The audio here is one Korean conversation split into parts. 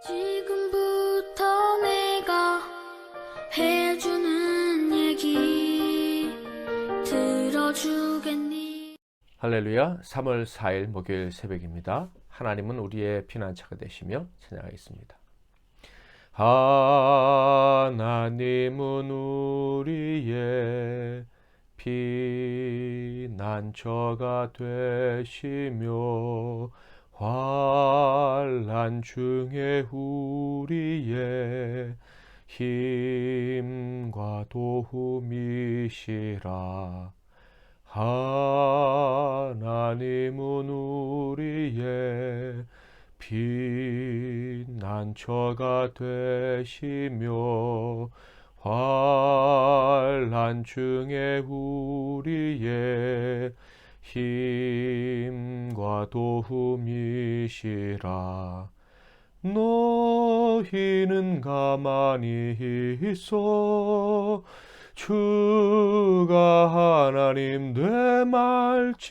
지금부터 내가 해주는 얘기 들어주겠니? 할렐루야. 3월 4일 목요일 새벽입니다. 하나님은 우리의 피난처가 되시며 찬양하겠습니다. 하나님은 우리의 피난처가 되시며 환난 중에 우리의 힘과 도움이시라. 하나님은 우리의 피난처가 되시며 환난 중에 우리의 힘과 도움이시라. 너희는 가만히 있어 주가 하나님 되말지어다.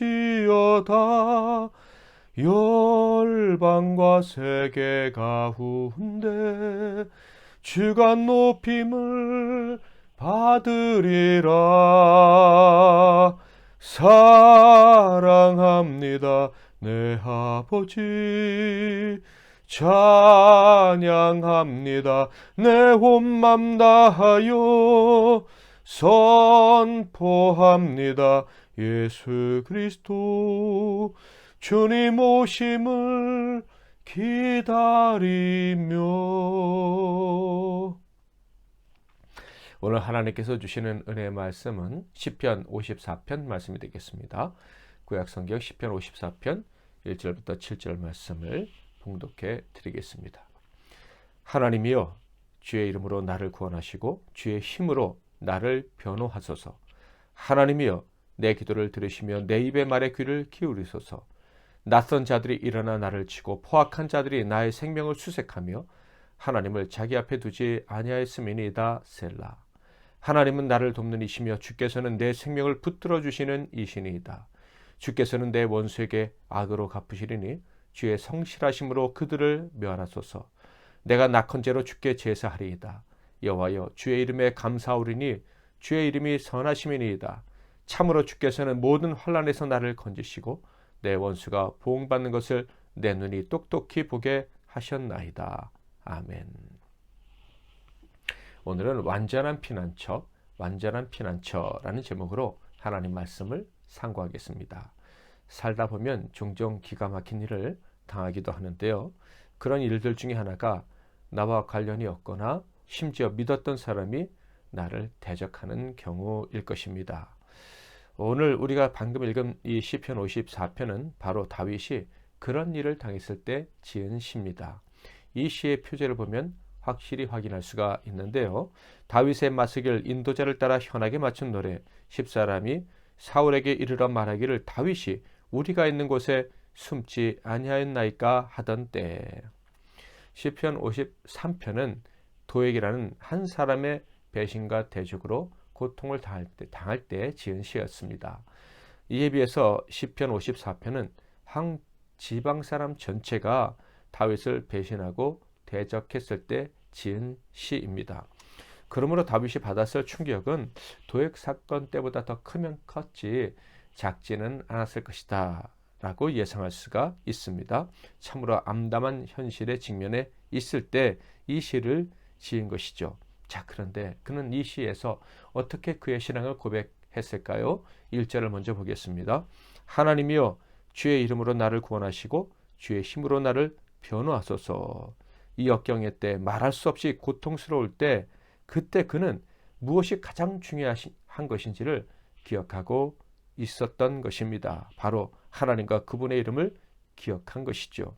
열방과 세계 가운데 주가 높임을 받으리라. 사랑합니다 내 아버지, 찬양합니다 내 온 맘 다하여, 선포합니다 예수 그리스도 주님 오심을 기다리며. 오늘 하나님께서 주시는 은혜의 말씀은 시편 54편 말씀이 되겠습니다. 구약성경 시편 54편 1절부터 7절 말씀을 봉독해 드리겠습니다. 하나님이여, 주의 이름으로 나를 구원하시고 주의 힘으로 나를 변호하소서. 하나님이여, 내 기도를 들으시며 내 입의 말에 귀를 기울이소서. 낯선 자들이 일어나 나를 치고 포악한 자들이 나의 생명을 수색하며 하나님을 자기 앞에 두지 아니하였음이니이다. 셀라. 하나님은 나를 돕는 이시며 주께서는 내 생명을 붙들어 주시는 이시니이다. 주께서는 내 원수에게 악으로 갚으시리니 주의 성실하심으로 그들을 멸하소서. 내가 낙헌제로 주께 제사하리이다. 여호와여, 주의 이름에 감사하오리니 주의 이름이 선하심이니이다. 참으로 주께서는 모든 환난에서 나를 건지시고 내 원수가 보응받는 것을 내 눈이 똑똑히 보게 하셨나이다. 아멘. 오늘은 완전한 피난처라는 제목으로 하나님 말씀을 상고하겠습니다. 살다 보면 종종 기가 막힌 일을 당하기도 하는데요. 그런 일들 중에 하나가 나와 관련이 없거나 심지어 믿었던 사람이 나를 대적하는 경우일 것입니다. 오늘 우리가 방금 읽은 이 시편 54편은 바로 다윗이 그런 일을 당했을 때 지은 시입니다. 이 시의 표제를 보면 확실히 확인할 수가 있는데요. 다윗의 맞서길 인도자를 따라 현하게 맞춘 노래 10사람이 사울에게 이르러 말하기를 다윗이 우리가 있는 곳에 숨지 아니하였나이까 하던 때. 시편 53편은 도액이라는 한 사람의 배신과 대적으로 고통을 당할 때 지은 시였습니다. 이에 비해서 시편 54편은 한 지방 사람 전체가 다윗을 배신하고 대적했을 때 지은 시입니다. 그러므로 다윗이 받았을 충격은 도액 사건 때보다 더 크면 컸지 작지는 않았을 것이다 라고 예상할 수가 있습니다. 참으로 암담한 현실에 직면해 있을 때 이 시를 지은 것이죠. 자, 그런데 그는 이 시에서 어떻게 그의 신앙을 고백했을까요? 1절을 먼저 보겠습니다. 하나님이여, 주의 이름으로 나를 구원하시고 주의 힘으로 나를 변호하소서. 이 역경의 때, 말할 수 없이 고통스러울 때, 그때 그는 무엇이 가장 중요한 것인지를 기억하고 있었던 것입니다. 바로 하나님과 그분의 이름을 기억한 것이죠.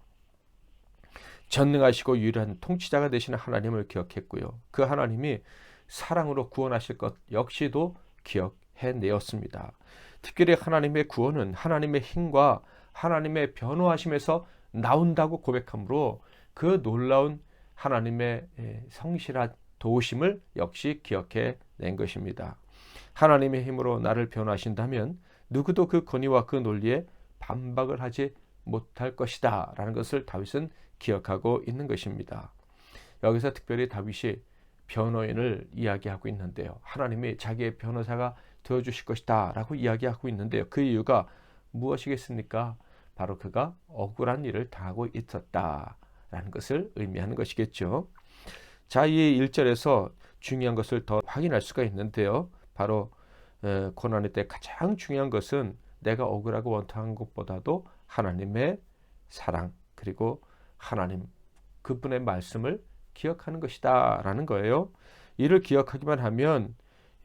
전능하시고 유일한 통치자가 되시는 하나님을 기억했고요. 그 하나님이 사랑으로 구원하실 것 역시도 기억해내었습니다. 특별히 하나님의 구원은 하나님의 힘과 하나님의 변호하심에서 나온다고 고백함으로 그 놀라운 하나님의 성실한 도우심을 역시 기억해낸 것입니다. 하나님의 힘으로 나를 변호하신다면 누구도 그 권위와 그 논리에 반박을 하지 못할 것이다 라는 것을 다윗은 기억하고 있는 것입니다. 여기서 특별히 다윗이 변호인을 이야기하고 있는데요. 하나님이 자기의 변호사가 되어주실 것이다 라고 이야기하고 있는데요. 그 이유가 무엇이겠습니까? 바로 그가 억울한 일을 당하고 있었다라는 것을 의미하는 것이겠죠. 자, 이 1절에서 중요한 것을 더 확인할 수가 있는데요. 바로 고난의 때 가장 중요한 것은 내가 억울하고 원통한 것보다도 하나님의 사랑, 그리고 하나님 그분의 말씀을 기억하는 것이다 라는 거예요. 이를 기억하기만 하면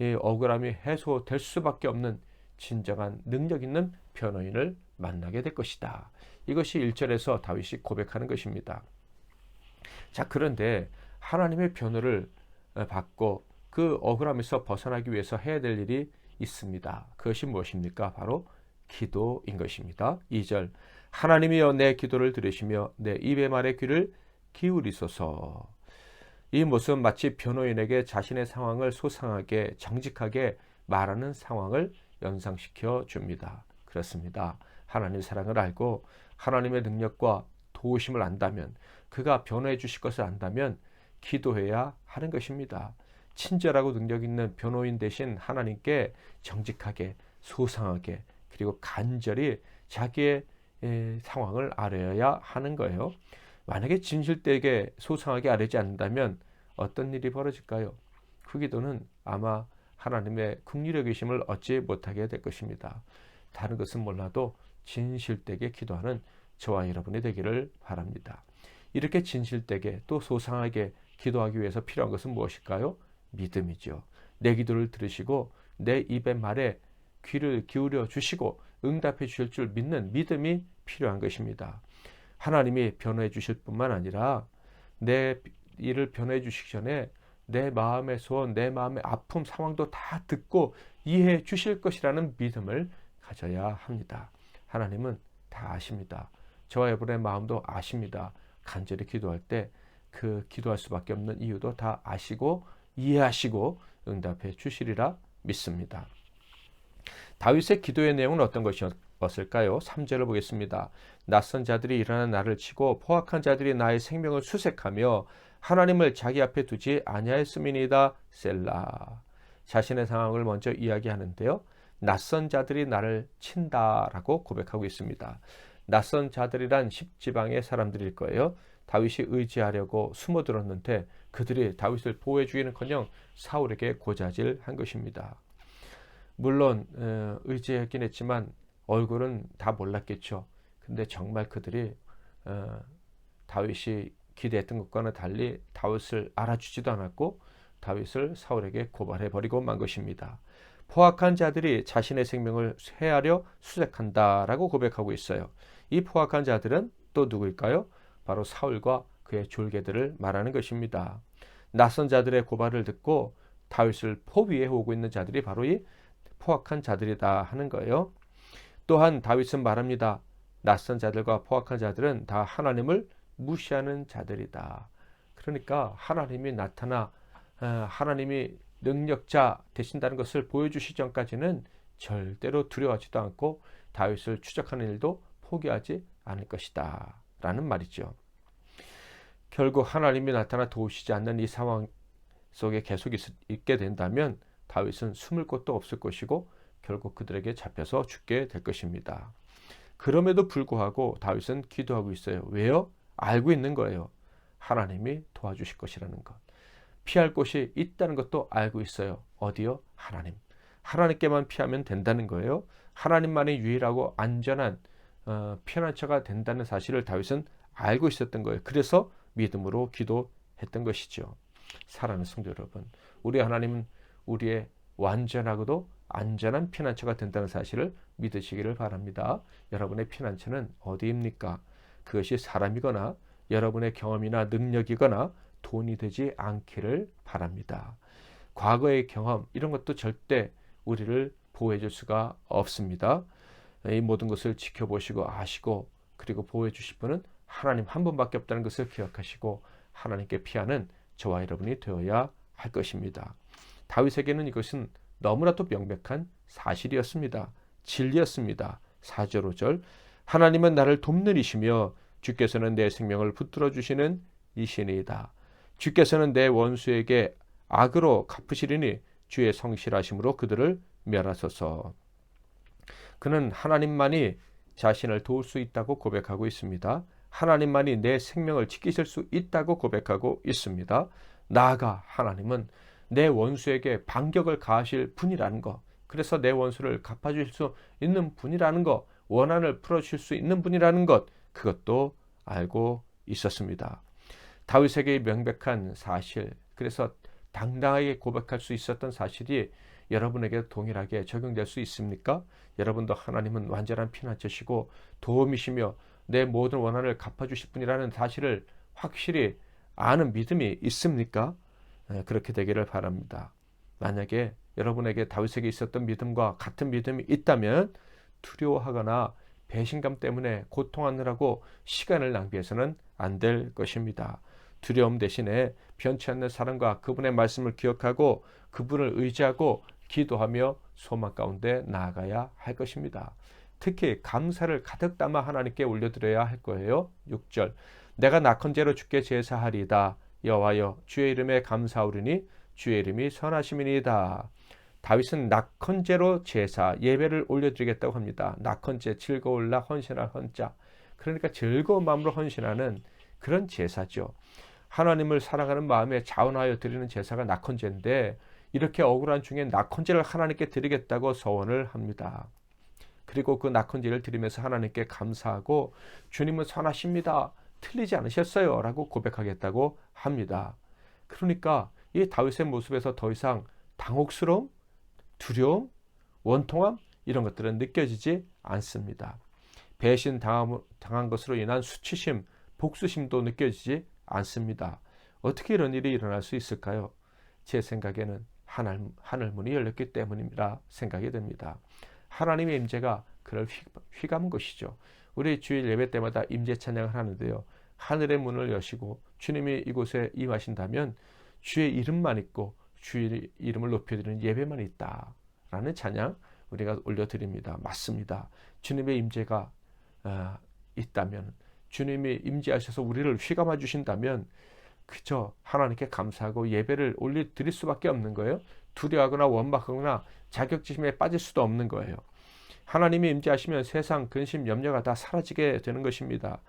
이 억울함이 해소될 수밖에 없는 진정한 능력 있는 변호인을 만나게 될 것이다. 이것이 1절에서 다윗이 고백하는 것입니다. 자, 그런데 하나님의 변호를 받고 그 억울함에서 벗어나기 위해서 해야 될 일이 있습니다. 그것이 무엇입니까? 바로 기도인 것입니다. 2절, 하나님이여 내 기도를 들으시며 내 입의 말에 귀를 기울이소서. 이 모습은 마치 변호인에게 자신의 상황을 소상하게 정직하게 말하는 상황을 연상시켜 줍니다. 그렇습니다. 하나님의 사랑을 알고 하나님의 능력과 도우심을 안다면, 그가 변호해 주실 것을 안다면 기도해야 하는 것입니다. 친절하고 능력 있는 변호인 대신 하나님께 정직하게, 소상하게, 그리고 간절히 자기의 상황을 아뢰어야 하는 거예요. 만약에 진실되게 소상하게 아뢰지 않는다면 어떤 일이 벌어질까요? 그 기도는 아마 하나님의 긍휼의 계심을 얻지 못하게 될 것입니다. 다른 것은 몰라도 진실되게 기도하는 저와 여러분이 되기를 바랍니다. 이렇게 진실되게 또 소상하게 기도하기 위해서 필요한 것은 무엇일까요? 믿음이죠. 내 기도를 들으시고 내 입의 말에 귀를 기울여 주시고 응답해 주실 줄 믿는 믿음이 필요한 것입니다. 하나님이 변호해 주실 뿐만 아니라 내 일을 변호해 주시기 전에 내 마음의 소원, 내 마음의 아픔, 상황도 다 듣고 이해해 주실 것이라는 믿음을 가져야 합니다. 하나님은 다 아십니다. 저와 여러분의 마음도 아십니다. 간절히 기도할 때 그 기도할 수밖에 없는 이유도 다 아시고 이해하시고 응답해 주시리라 믿습니다. 다윗의 기도의 내용은 어떤 것이었을까요? 3절을 보겠습니다. 낯선 자들이 일어나 나를 치고 포악한 자들이 나의 생명을 수색하며 하나님을 자기 앞에 두지 아니하였음이니이다. 셀라. 자신의 상황을 먼저 이야기하는데요. 낯선 자들이 나를 친다라고 고백하고 있습니다. 낯선 자들이란 10지방의 사람들일 거예요. 다윗이 의지하려고 숨어들었는데 그들이 다윗을 보호해 주기는커녕 사울에게 고자질한 것입니다. 물론 의지했긴 했지만 얼굴은 다 몰랐겠죠. 근데 정말 그들이 다윗이 기대했던 것과는 달리 다윗을 알아주지도 않았고 다윗을 사울에게 고발해버리고 만 것입니다. 포악한 자들이 자신의 생명을 해하려 수색한다라고 고백하고 있어요. 이 포악한 자들은 또 누구일까요? 바로 사울과 그의 졸개들을 말하는 것입니다. 낯선 자들의 고발을 듣고 다윗을 포위해 오고 있는 자들이 바로 이 포악한 자들이다 하는 거예요. 또한 다윗은 말합니다. 낯선 자들과 포악한 자들은 다 하나님을 무시하는 자들이다. 그러니까 하나님이 나타나 하나님이 능력자 되신다는 것을 보여주시기 전까지는 절대로 두려워하지도 않고 다윗을 추적하는 일도 포기하지 않을 것이다 라는 말이죠. 결국 하나님이 나타나 도우시지 않는 이 상황 속에 계속 있게 된다면 다윗은 숨을 곳도 없을 것이고 결국 그들에게 잡혀서 죽게 될 것입니다. 그럼에도 불구하고 다윗은 기도하고 있어요. 왜요? 알고 있는 거예요. 하나님이 도와주실 것이라는 것. 피할 곳이 있다는 것도 알고 있어요. 어디요? 하나님. 하나님께만 피하면 된다는 거예요. 하나님만이 유일하고 안전한 피난처가 된다는 사실을 다윗은 알고 있었던 거예요. 그래서 믿음으로 기도했던 것이죠. 사랑하는 성도 여러분, 우리 하나님은 우리의 완전하고도 안전한 피난처가 된다는 사실을 믿으시기를 바랍니다. 여러분의 피난처는 어디입니까? 그것이 사람이거나 여러분의 경험이나 능력이거나 돈이 되지 않기를 바랍니다. 과거의 경험 이런 것도 절대 우리를 보호해 줄 수가 없습니다. 이 모든 것을 지켜보시고 아시고 그리고 보호해 주실 분은 하나님 한 분밖에 없다는 것을 기억하시고 하나님께 피하는 저와 여러분이 되어야 할 것입니다. 다윗에게는 이것은 너무나도 명백한 사실이었습니다. 진리였습니다. 4절 5절 하나님은 나를 돕는 이시며 주께서는 내 생명을 붙들어 주시는 이시니이다. 주께서는 내 원수에게 악으로 갚으시리니 주의 성실하심으로 그들을 멸하소서. 그는 하나님만이 자신을 도울 수 있다고 고백하고 있습니다. 하나님만이 내 생명을 지키실 수 있다고 고백하고 있습니다. 나아가 하나님은 내 원수에게 반격을 가하실 분이라는 것, 그래서 내 원수를 갚아주실 수 있는 분이라는 것, 원한을 풀어주실 수 있는 분이라는 것, 그것도 알고 있었습니다. 다윗에게 명백한 사실, 그래서 당당하게 고백할 수 있었던 사실이 여러분에게 동일하게 적용될 수 있습니까? 여러분도 하나님은 완전한 피난처시고 도움이시며 내 모든 원한을 갚아주실 분이라는 사실을 확실히 아는 믿음이 있습니까? 그렇게 되기를 바랍니다. 만약에 여러분에게 다윗에게 있었던 믿음과 같은 믿음이 있다면 두려워하거나 배신감 때문에 고통하느라고 시간을 낭비해서는 안 될 것입니다. 두려움 대신에 변치 않는 사랑과 그분의 말씀을 기억하고 그분을 의지하고 기도하며 소망 가운데 나아가야 할 것입니다. 특히 감사를 가득 담아 하나님께 올려드려야 할 거예요. 6절, 내가 낙헌제로 주께 제사하리이다. 여호와여 주의 이름에 감사하오리니 주의 이름이 선하심이니이다. 다윗은 낙헌제로 제사, 예배를 올려드리겠다고 합니다. 낙헌제, 즐거울라 헌신할 헌자. 그러니까 즐거운 마음으로 헌신하는 그런 제사죠. 하나님을 사랑하는 마음에 자원하여 드리는 제사가 낙헌제인데 이렇게 억울한 중에 낙헌제를 하나님께 드리겠다고 서원을 합니다. 그리고 그 낙헌제를 드리면서 하나님께 감사하고 주님은 선하십니다. 틀리지 않으셨어요. 라고 고백하겠다고 합니다. 그러니까 이 다윗의 모습에서 더 이상 당혹스러움, 두려움, 원통함 이런 것들은 느껴지지 않습니다. 배신 당한 것으로 인한 수치심, 복수심도 느껴지지 않습니다. 어떻게 이런 일이 일어날 수 있을까요? 제 생각에는 하늘 문이 열렸기 때문이라 생각이 됩니다. 하나님의 임재가 그를 휘감은 것이죠. 우리 주일 예배 때마다 임재 찬양을 하는데요. 하늘의 문을 여시고 주님이 이곳에 임하신다면 주의 이름만 있고 주의 이름을 높여드리는 예배만 있다라는 찬양 우리가 올려드립니다. 맞습니다. 주님의 임재가 있다면, 주님이 임재하셔서 우리를 휘감아 주신다면 그저 하나님께 감사하고 예배를 올려드릴 수밖에 없는 거예요. 두려워하거나 원망하거나 자격지심에 빠질 수도 없는 거예요. 하나님이 임재하시면 세상 근심 염려가 다 사라지게 되는 것입니다.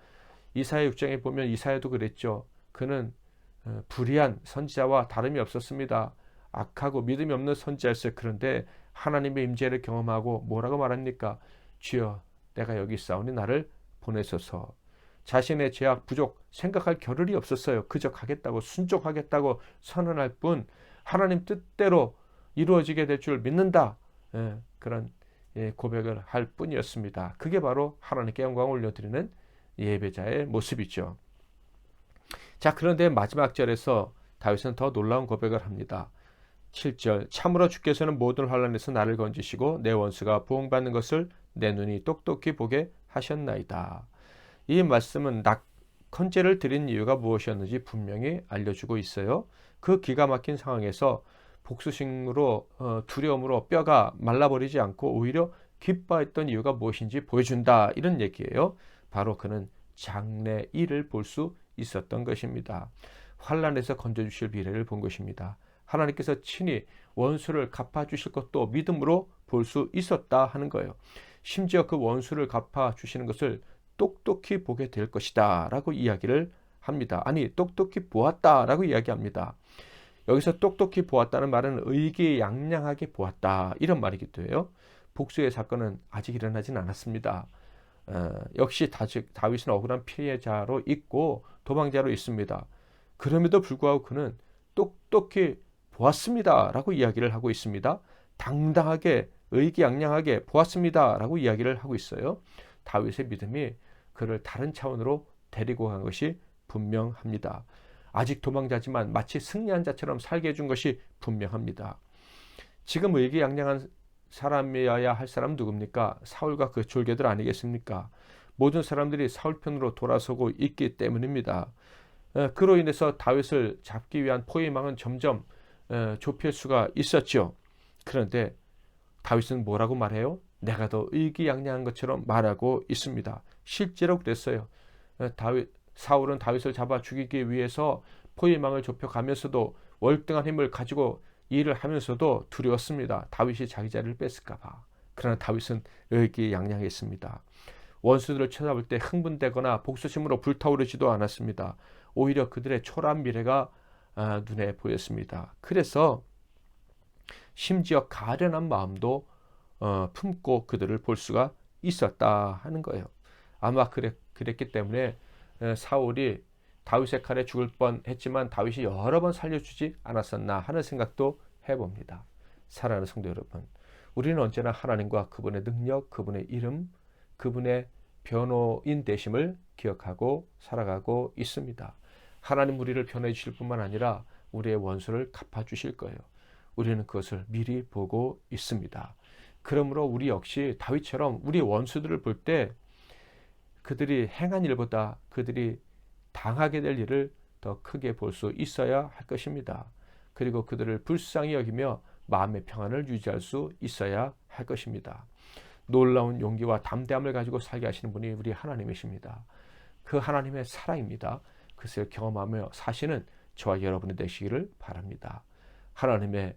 이사야 6장에 보면 이사야도 그랬죠. 그는 불의한 선지자와 다름이 없었습니다. 악하고 믿음이 없는 선지자였어요. 그런데 하나님의 임재를 경험하고 뭐라고 말합니까? 주여 내가 여기 있사오니 나를 보내소서. 자신의 죄악 부족 생각할 겨를이 없었어요. 그저 가겠다고 순종하겠다고 선언할 뿐 하나님 뜻대로 이루어지게 될 줄 믿는다. 그런 고백을 할 뿐이었습니다. 그게 바로 하나님께 영광을 올려드리는 예배자의 모습이죠. 자, 그런데 마지막 절에서 다윗은 더 놀라운 고백을 합니다. 7절, 참으로 주께서는 모든 환난에서 나를 건지시고 내 원수가 보응받는 것을 내 눈이 똑똑히 보게 하셨나이다. 이 말씀은 낙헌제를 드린 이유가 무엇이었는지 분명히 알려주고 있어요. 그 기가 막힌 상황에서 복수심으로 두려움으로 뼈가 말라버리지 않고 오히려 기뻐했던 이유가 무엇인지 보여준다, 이런 얘기예요. 바로 그는 장래일을 볼 수 있었던 것입니다. 환난에서 건져주실 미래를 본 것입니다. 하나님께서 친히 원수를 갚아주실 것도 믿음으로 볼 수 있었다 하는 거예요. 심지어 그 원수를 갚아주시는 것을 똑똑히 보게 될 것이다 라고 이야기를 합니다. 아니, 똑똑히 보았다 라고 이야기합니다. 여기서 똑똑히 보았다는 말은 의기양양하게 보았다, 이런 말이기도 해요. 복수의 사건은 아직 일어나진 않았습니다. 역시 다윗은 억울한 피해자로 있고 도망자로 있습니다. 그럼에도 불구하고 그는 똑똑히 보았습니다 라고 이야기를 하고 있습니다. 당당하게 의기양양하게 보았습니다 라고 이야기를 하고 있어요. 다윗의 믿음이 그를 다른 차원으로 데리고 간 것이 분명합니다. 아직 도망자지만 마치 승리한 자처럼 살게 해준 것이 분명합니다. 지금 의기양양한 사람이어야 할 사람 누굽니까? 사울과 그 졸개들 아니겠습니까? 모든 사람들이 사울 편으로 돌아서고 있기 때문입니다. 그로 인해서 다윗을 잡기 위한 포위망은 점점 좁힐 수가 있었죠. 그런데 다윗은 뭐라고 말해요? 내가 더 의기양양한 것처럼 말하고 있습니다. 실제로 그랬어요. 사울은 다윗을 잡아 죽이기 위해서 포위망을 좁혀가면서도 월등한 힘을 가지고 일을 하면서도 두려웠습니다. 다윗이 자기 자리를 뺐을까 봐. 그러나 다윗은 의기양양했습니다. 원수들을 쳐다볼 때 흥분되거나 복수심으로 불타오르지도 않았습니다. 오히려 그들의 초라한 미래가 눈에 보였습니다. 그래서 심지어 가련한 마음도 품고 그들을 볼 수가 있었다 하는 거예요. 아마 그랬기 때문에 사울이 다윗의 칼에 죽을 뻔했지만 다윗이 여러 번 살려주지 않았었나 하는 생각도 해봅니다. 사랑하는 성도 여러분, 우리는 언제나 하나님과 그분의 능력, 그분의 이름, 그분의 변호인 되심을 기억하고 살아가고 있습니다. 하나님 우리를 변호해 주실 뿐만 아니라 우리의 원수를 갚아주실 거예요. 우리는 그것을 미리 보고 있습니다. 그러므로 우리 역시 다윗처럼 우리 원수들을 볼 때 그들이 행한 일보다 그들이 당하게 될 일을 더 크게 볼 수 있어야 할 것입니다. 그리고 그들을 불쌍히 여기며 마음의 평안을 유지할 수 있어야 할 것입니다. 놀라운 용기와 담대함을 가지고 살게 하시는 분이 우리 하나님이십니다. 그 하나님의 사랑입니다. 그것을 경험하며 사시는 저와 여러분이 되시기를 바랍니다. 하나님의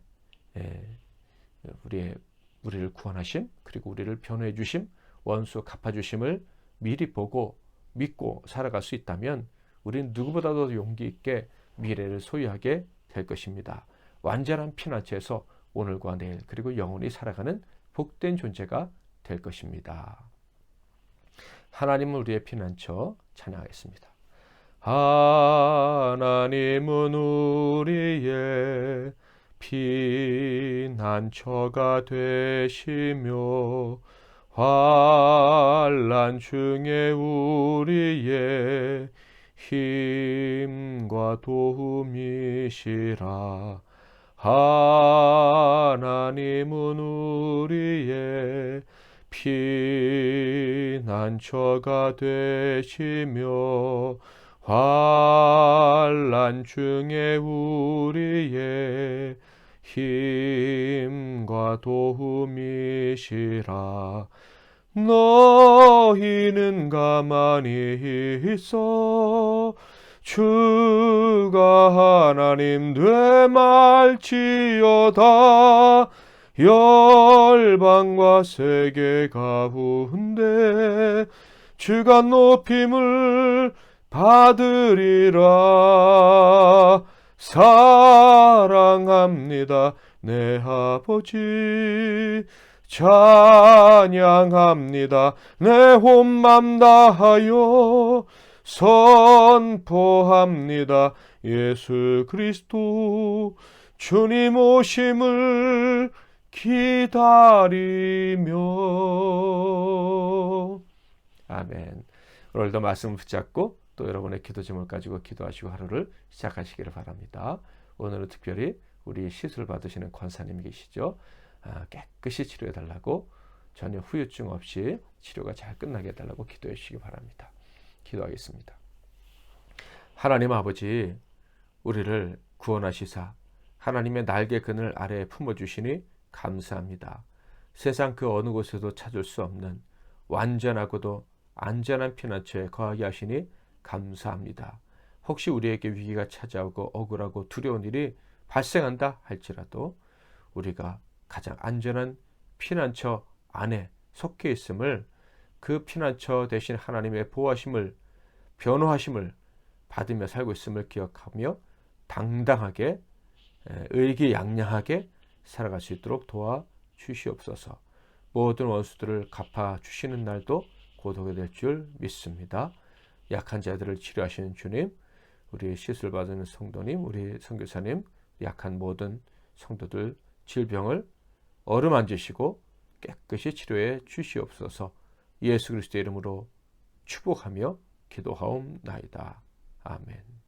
우리를 구원하심, 그리고 우리를 변호해 주심, 원수 갚아주심을 미리 보고 믿고 살아갈 수 있다면 우리는 누구보다도 용기 있게 미래를 소유하게 될 것입니다. 완전한 피난처에서 오늘과 내일 그리고 영원히 살아가는 복된 존재가 될 것입니다. 하나님은 우리의 피난처 찬양하겠습니다. 하나님은 우리의 피난처가 되시며 환난 중에 우리의 힘과 도움이시라. 하나님은 우리의 피난처가 되시며 환난 중에 우리의 힘과 도움이시라. 너희는 가만히 있어 주가 하나님 되말지어다. 열방과 세계 가운데 주가 높임을 받으리라. 사랑합니다 내 아버지, 찬양합니다 내 온맘 다하여, 선포합니다 예수 그리스도 주님 오심을 기다리며. 아멘. 오늘도 말씀 붙잡고 또 여러분의 기도 제목을 가지고 기도하시고 하루를 시작하시기를 바랍니다. 오늘은 특별히 우리 시술 받으시는 권사님이 계시죠. 깨끗이 치료해 달라고, 전혀 후유증 없이 치료가 잘 끝나게 해달라고 기도해 주시기 바랍니다. 기도하겠습니다. 하나님 아버지, 우리를 구원하시사 하나님의 날개 그늘 아래에 품어주시니 감사합니다. 세상 그 어느 곳에도 찾을 수 없는 완전하고도 안전한 피난처에 거하게 하시니 감사합니다. 혹시 우리에게 위기가 찾아오고 억울하고 두려운 일이 발생한다 할지라도 우리가 가장 안전한 피난처 안에 속해 있음을, 그 피난처 대신 하나님의 보호하심을, 변호하심을 받으며 살고 있음을 기억하며 당당하게 의기양양하게 살아갈 수 있도록 도와주시옵소서. 모든 원수들을 갚아주시는 날도 고독이 될 줄 믿습니다. 약한 자들을 치료하시는 주님, 우리 시술 받는 성도님, 우리 선교사님, 약한 모든 성도들 질병을 어루만지시고 깨끗이 치료해 주시옵소서. 예수 그리스도의 이름으로 축복하며 기도하옵나이다. 아멘.